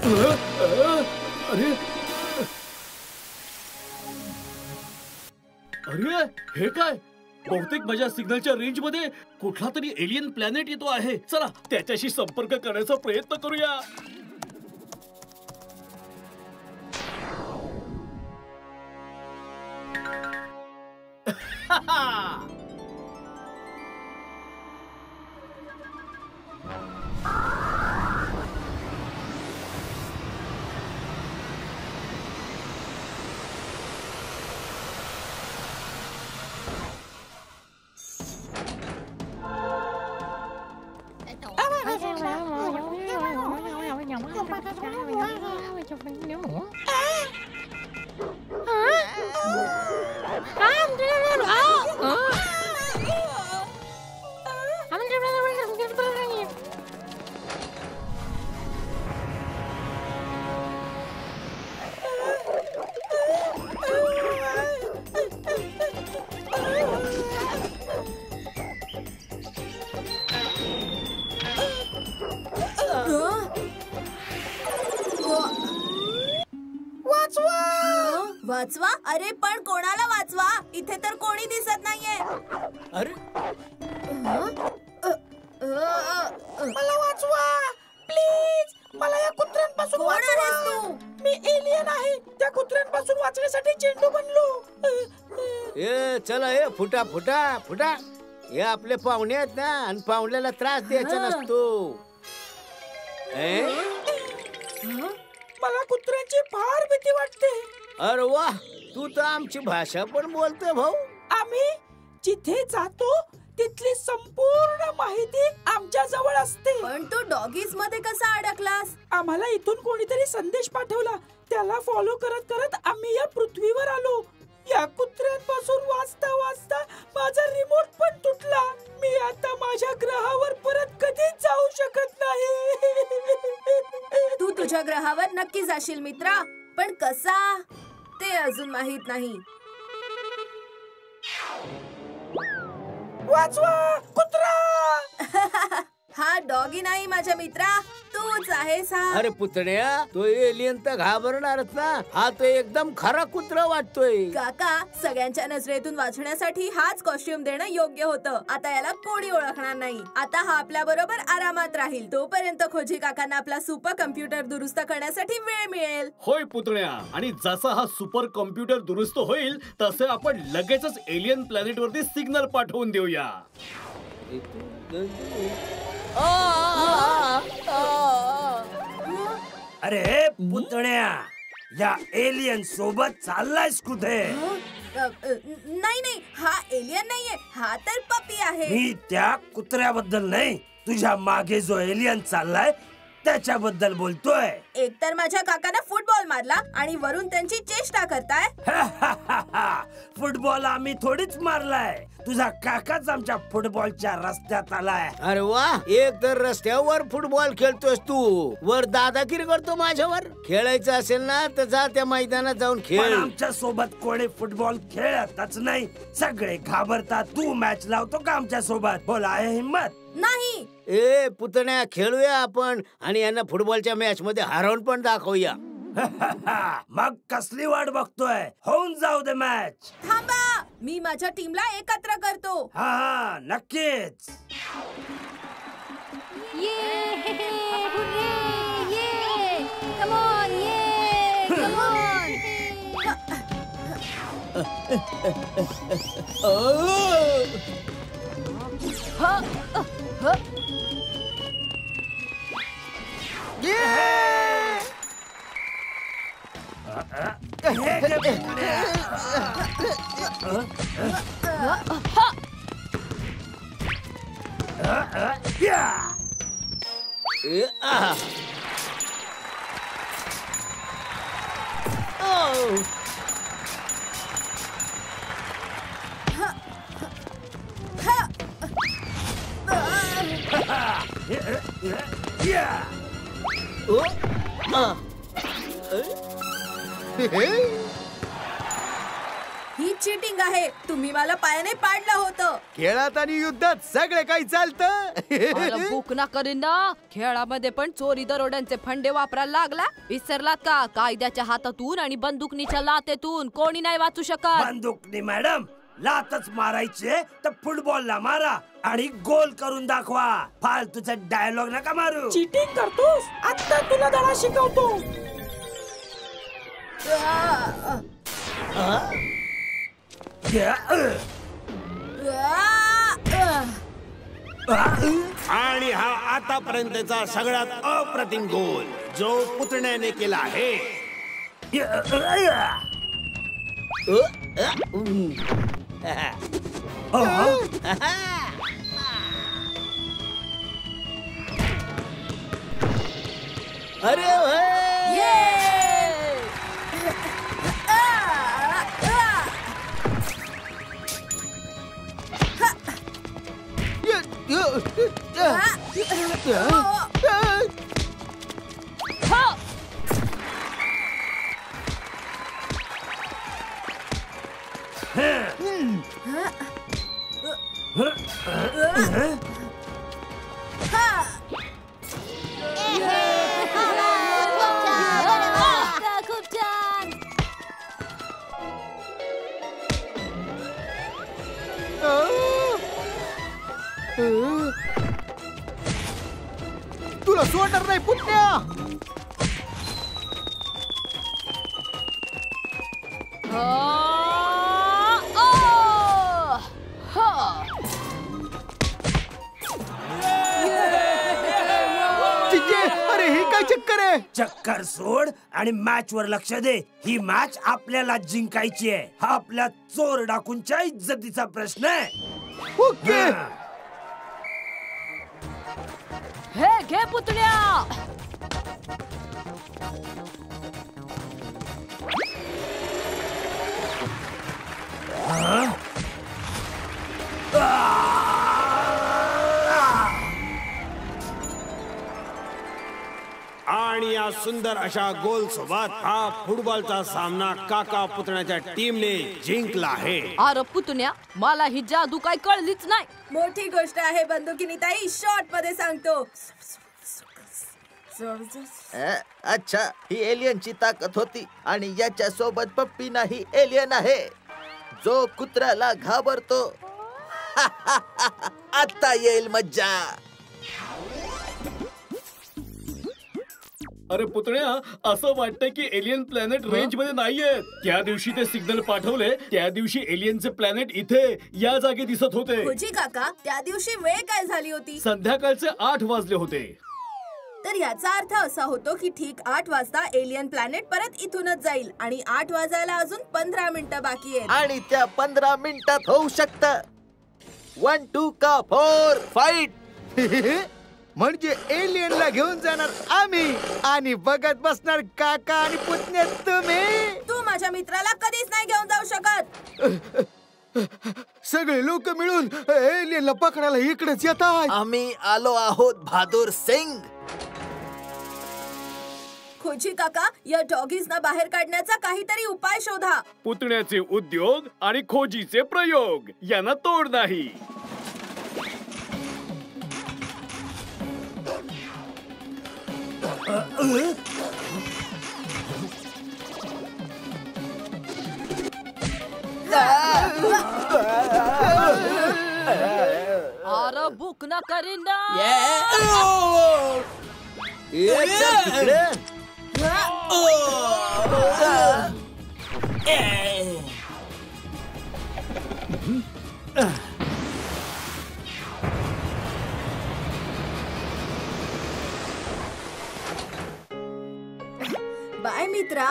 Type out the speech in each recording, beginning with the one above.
अरे अरे हे काय? बहुतेक माझ्या सिग्नलच्या रेंज मध्ये कुठला तरी एलियन प्लॅनेट येतो आहे. चला त्याच्याशी संपर्क करण्याचा प्रयत्न करूया. वाचवा? अरे पण कोणाला वाचवा? इथे तर कोणी दिसत नाहीये. अरे मला वाचवा प्लीज. मला या कुत्र्यांपासून वाचवा. मी एलियन आहे. त्या कुत्र्यांपासून वाचण्यासाठी चेंडू बनलो. ए चला ए फुटा फुटा फुटा. हे आपले पाहुणे आहेत ना, आणि पाहुण्याला त्रास द्यायचा नसतो. मला कुत्र्यांची फार भीती वाटते. अरे वा, तू तर आमची भाषा पण बोलतोय भाऊ. आम्ही जिथे जातो तिथली संपूर्ण माहिती आमच्या जवळ असते. पण तू डॉगीज मध्ये कसा अडकलास? आम्हाला इथून कोणीतरी संदेश पाठवला. त्याला फॉलो करत करत आम्ही या पृथ्वीवर आलो. या कुत्र्यांपासून वाचता वाचता माझा रिमोट पण तुटला. मी आता माझ्या ग्रहावर परत कधीच जाऊ शकत नाही. तू तुझ्या ग्रहावर नक्की जाशील मित्रा, पण कसा ते अजून माहित नाही. वाचवा कुत्रा. हा डॉगी नाही माझ्या मित्रा, तूच आहेस हा. अरे पुतण्या, तो एलियन तर घाबरणारच ना. हा तो एकदम खरा कुत्रा वाटतोय. काका, सगळ्यांच्या नजरेतून वाचण्यासाठी हाच कॉस्ट्युम देणं योग्य होतं. आता याला कोणी ओळखणार नाही. आता हा आपल्या बरोबर आरामात राहील. तोपर्यंत खोजी काकांना आपला सुपर कम्प्युटर दुरुस्त करण्यासाठी वेळ मिळेल. होय पुतण्या, आणि जसा हा सुपर कम्प्युटर दुरुस्त होईल तसे आपण लगेचच एलियन प्लॅनेट वरती सिग्नल पाठवून देऊया. अरे पुतण्या, या एलियन सोबत चाललायस कुठे? नाही नाही, हा एलियन नाहीये. हा तर पपी आहे. मी त्या कुत्र्याबद्दल नाही, तुझ्या मागे जो एलियन चाललाय त्याच्याबद्दल बोलतोय. एकतर माझ्या काकांना फुटबॉल मारला आणि वरून त्यांची चेष्टा करताय. फुटबॉल आम्ही थोडीच मारलाय. तुझा काकाच आमच्या फुटबॉलच्या रस्त्यात आलाय. अरे वा, एक तर रस्त्यावर फुटबॉल खेळतोस तू, वर दादागिरी करतो माझ्यावर. खेळायचं असेल ना तर जा त्या मैदानात जाऊन खेळ. आमच्या सोबत कोणी फुटबॉल खेळतच नाही. सगळे घाबरतात. तू मॅच लावतो का आमच्या सोबत? बोल, आहे हिम्मत? नाही. ए पुतण्या, खेळूया आपण आणि यांना फुटबॉलच्या मॅच मध्ये हरवून पण दाखवूया. मग कसली वाट बघतोय? होऊन जाऊ दे मॅच. थांबा, मी माझ्या टीमला एकत्र करतो. हा नक्कीच. Come on, come on. He cheating आहे. तुम्ही मला पायाने पाडलं होतं. खेळात आणि युद्धात सगळे काही चालतं. अरे बुक ना करीन ना. खेळामध्ये पण चोरी दरोड्यांचे फंडे वापरायला लागला. विसरलात का? कायद्याच्या हातातून आणि बंदुकनीच्या लातेतून कोणी नाही वाचू शकत. बंदुकनी मॅडम, लातच मारायचे तर फुटबॉलला मारा आणि गोल करून दाखवा. फालतूचा डायलॉग नका मारू. चिटिंग करतोस? आता तुला धडा शिकवतो. आणि हा आतापर्यंतचा सगळ्यात अप्रतिम गोल जो पुतण्याने केला आहे. अरे खूप छान. तुला सोडणार नाही पुतण्या. अरे ही काय चक्कर आहे? चक्कर सोड आणि मॅच वर लक्ष दे. ही मॅच आपल्याला जिंकायची आहे. हा आपल्या चोर डाकूंच्या इज्जतीचा प्रश्न आहे. ओके. हे घे पुतण्या. आणि या सुंदर अशा गोल सोबत हा फुटबॉलचा सामना काका पुतण्याच्या टीमने जिंकला आहे. अरे पुतण्या, मला ही जादू काय कळलीच नाही. मोठी गोष्ट आहे बंदुकीनी ताई. शॉर्ट मध्ये सांगतो. अच्छा, ही एलियनची ताकद होती आणि याच्या सोबत पप्पी नाही एलियन आहे जो कुत्र्याला घाबरतो. आता येईल मज्जा. अरे पुतण्या, असं वाटतंय की एलियन प्लॅनेट रेंज मध्ये नाहीये. त्या दिवशी ते सिग्नल पाठवले त्या दिवशी एलियनचे प्लॅनेट इथे या जागी दिसत होते. खोजी काका, त्या दिवशी वेळ काय झाली होती? संध्याकाळचे 8 वाजले होते. तर याचा अर्थ असा होतो की ठीक 8 वाजता एलियन प्लॅनेट परत इथूनच जाईल आणि 8 वाजायला अजून 15 मिनिटं बाकी आहेत. आणि त्या 15 मिनिटात होऊ शकतं 1 2 का 4 फाईट. म्हणजे एलियनला घेऊन जाणार आम्ही आणि बघत बसणार काका आणि पुतण्या तुम्ही. तू माझ्या मित्राला कधीच नाही घेऊन जाऊ शकत. सगळे लोक मिळून एलियनला पकडायला इकडेच येतात. आम्ही आलो आहोत बहादूर सिंग. खोजी काका, या डॉगीजना बाहेर काढण्याचा काहीतरी उपाय शोधा. पुतण्याचे उद्योग आणि खोजीचे प्रयोग यांना तोड नाही. अरे बुक ना करीन ना. बाय मित्रा.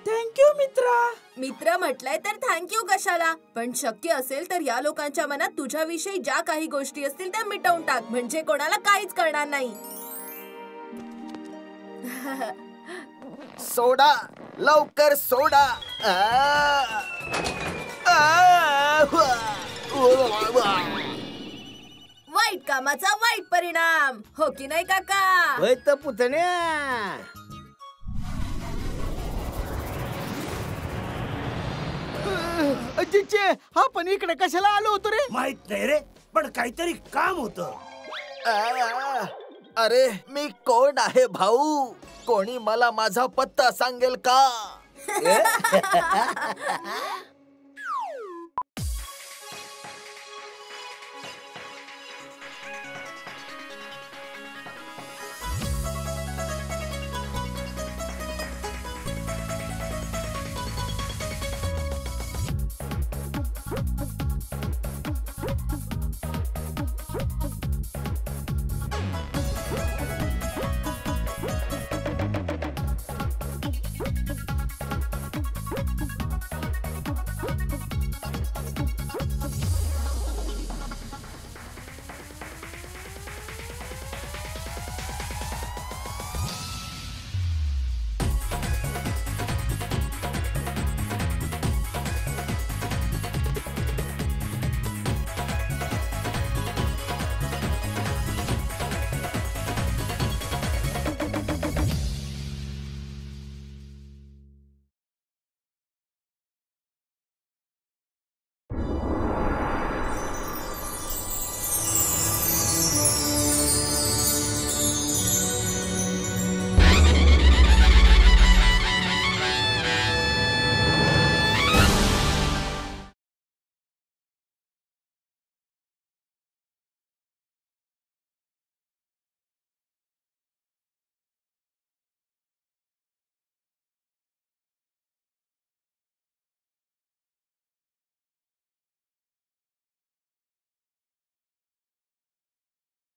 थँक्यू मित्रा. मित्र म्हटलंय तर थँक्यू कशाला. पण शक्य असेल तर या लोकांच्या मनात तुझ्याविषयी ज्या काही गोष्टी असतील त्या मिटवून टाक. म्हणजे कोणाला काहीच कळणार नाही. सोडा, लवकर सोडा. वाईट कामाचा वाईट परिणाम, हो की नाही काका? होय तर पुतण्या. चिचे आपण इकडे कशाला आलो होतो रे? माहित नाही रे, पण काहीतरी काम होतं. अरे मी कोण आहे भाऊ? कोणी मला माझा पत्ता सांगेल का?